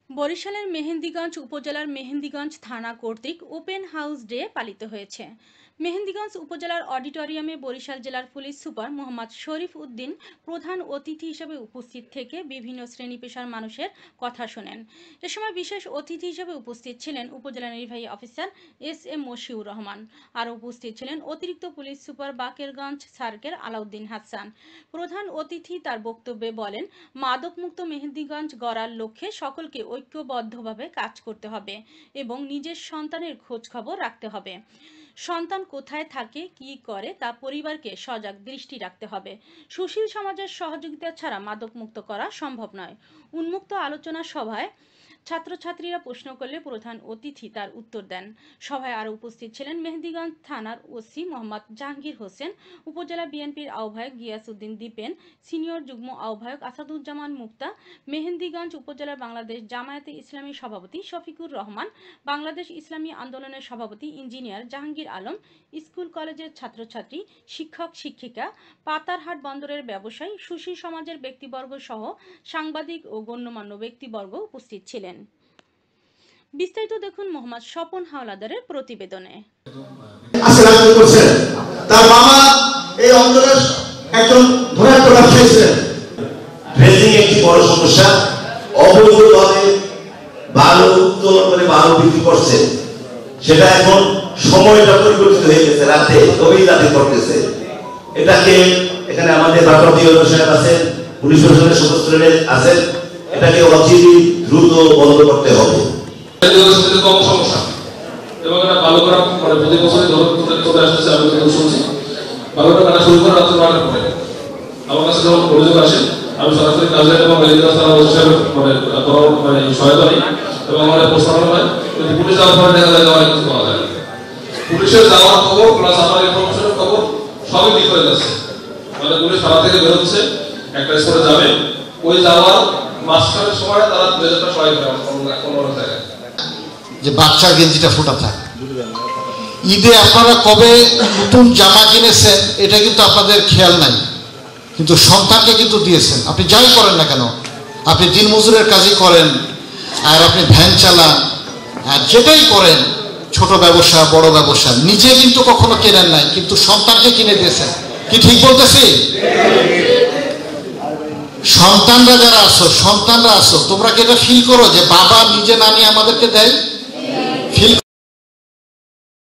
বরিশালের মেহেন্দিগঞ্জ উপজেলার মেহেন্দিগঞ্জ থানা কর্তৃক ওপেন হাউস ডে পালিত হয়েছে। মেহেন্দিগঞ্জ উপজেলার অডিটোরিয়ামে বরিশাল জেলার পুলিশ সুপার মোহাম্মদ শরীফ উদ্দিন প্রধান অতিথি হিসেবে উপস্থিত থেকে বিভিন্ন শ্রেণী পেশার মানুষের কথা শোনেন। এ সময় বিশেষ অতিথি হিসেবে উপস্থিত ছিলেন উপজেলা নির্বাহী অফিসার এস.এম. মশিউর রহমান। আরও উপস্থিত ছিলেন অতিরিক্ত police super Bakerganj circle Alauddin Hasan. প্রধান অতিথি তার বক্তব্যে বলেন, মাদকমুক্ত মেহেন্দিগঞ্জ গড়ার লক্ষ্যে সকলকে ঐক্যবদ্ধভাবে কাজ করতে হবে এবং নিজের সন্তানের খোঁজ খবর রাখতে হবে। সন্তান কোথায় থাকে, কি করে তা পরিবারকে সজাগ দৃষ্টি রাখতে হবে। সুশীল সমাজের সহযোগিতা ছাড়া মাদকমুক্ত করা সম্ভব নয়। উন্মুক্ত আলোচনা সভায় ছাত্রছাত্রীরা প্রশ্ন করলে প্রধান অতিথি তার উত্তর দেন। সভায় আরও উপস্থিত ছিলেন মেহেন্দিগঞ্জ থানার ওসি মোহাম্মদ জাহাঙ্গীর হোসেন, উপজেলা বিএনপির আহ্বায়ক গিয়াসউদ্দিন দীপেন, সিনিয়র যুগ্ম আহ্বায়ক আসাদুজ্জামান মুক্তা, মেহেন্দিগঞ্জ উপজেলার বাংলাদেশ জামায়াতে ইসলামী সভাপতি শফিকুর রহমান, বাংলাদেশ ইসলামী আন্দোলনের সভাপতি ইঞ্জিনিয়ার জাহাঙ্গীর আলম, স্কুল কলেজের ছাত্রছাত্রী, শিক্ষক শিক্ষিকা, পাতারহাট বন্দরের ব্যবসায়ী, সুশীল সমাজের ব্যক্তিবর্গ সহ সাংবাদিক ও গণ্যমান্য ব্যক্তিবর্গ উপস্থিত ছিলেন। বিস্তারিত দেখুন মোহাম্মদ স্বপন হাওলাদারের প্রতিবেদনে। তার মামা এই অঞ্চলের একজন ধনাঢ্য ব্যবসায়ী ছিলেন। ড্রেজিং একটি বড় সমস্যা। অবৈধভাবে বালু উত্তোলন করে বালু বিক্রি করছে, সেটা এখন সময়টা পরিবর্তিত হয়ে গেছে, রাতে গভীর রাতে করতেছে। এটাকে এখানে আমাদের ভারপ্রাপ্ত সাহেব আছেন, পুলিশ প্রশাসনের সদস্যরা আছেন, এটাকে অচিরে দ্রুত বন্ধ করতে হবে। কম সমস্যা এবং এটা ভালো করা মানে প্রতি বছর চলে আসতেছে। আমি কিন্তু শুনছি ভালোটা কাটা শুরু করে রাত্রে 9টার পরে আমার কাছে যখন অভিযোগ আসে আমি সরাসরি কাজে এবং মানে সহায়তা নিই এবং আমাদের প্রস্তাবনা হয়। কিন্তু পুলিশ যাওয়ার পরে দেখা যায় অনেক কিছু পাওয়া যায়। পুলিশের যাওয়ার খবর প্লাস আমার ইনফরমেশনের খবর সবই ঠিক হয়ে যাচ্ছে। মানে পুলিশ থানা থেকে বেরোচ্ছে, একটা স্পটে যাবে, ওই যাওয়ার মাঝখানের সময় তারা 2000 টাকা সহায় করে কোনো জায়গায় যে বাচ্চার গেঞ্জিটা ফোটা থাকে। ঈদে আপনারা কবে নতুন জামা কিনেছেন এটা কিন্তু আপনাদের খেয়াল নাই, কিন্তু সন্তানকে কিন্তু দিয়েছেন। আপনি যাই করেন না কেন, আপনি দিনমজুরের কাজই করেন আর আপনি ভ্যান চালান আর যেটাই করেন, ছোট ব্যবসা বড় ব্যবসা, নিজে কিন্তু কখনো কেনেন নাই, কিন্তু সন্তানকে কিনে দিয়েছেন। কি ঠিক বলতেছি? সন্তানরা যারা আসো, তোমরা কি এটা ফিল করো যে বাবা নিজে না নিয়ে আমাদেরকে দেয়?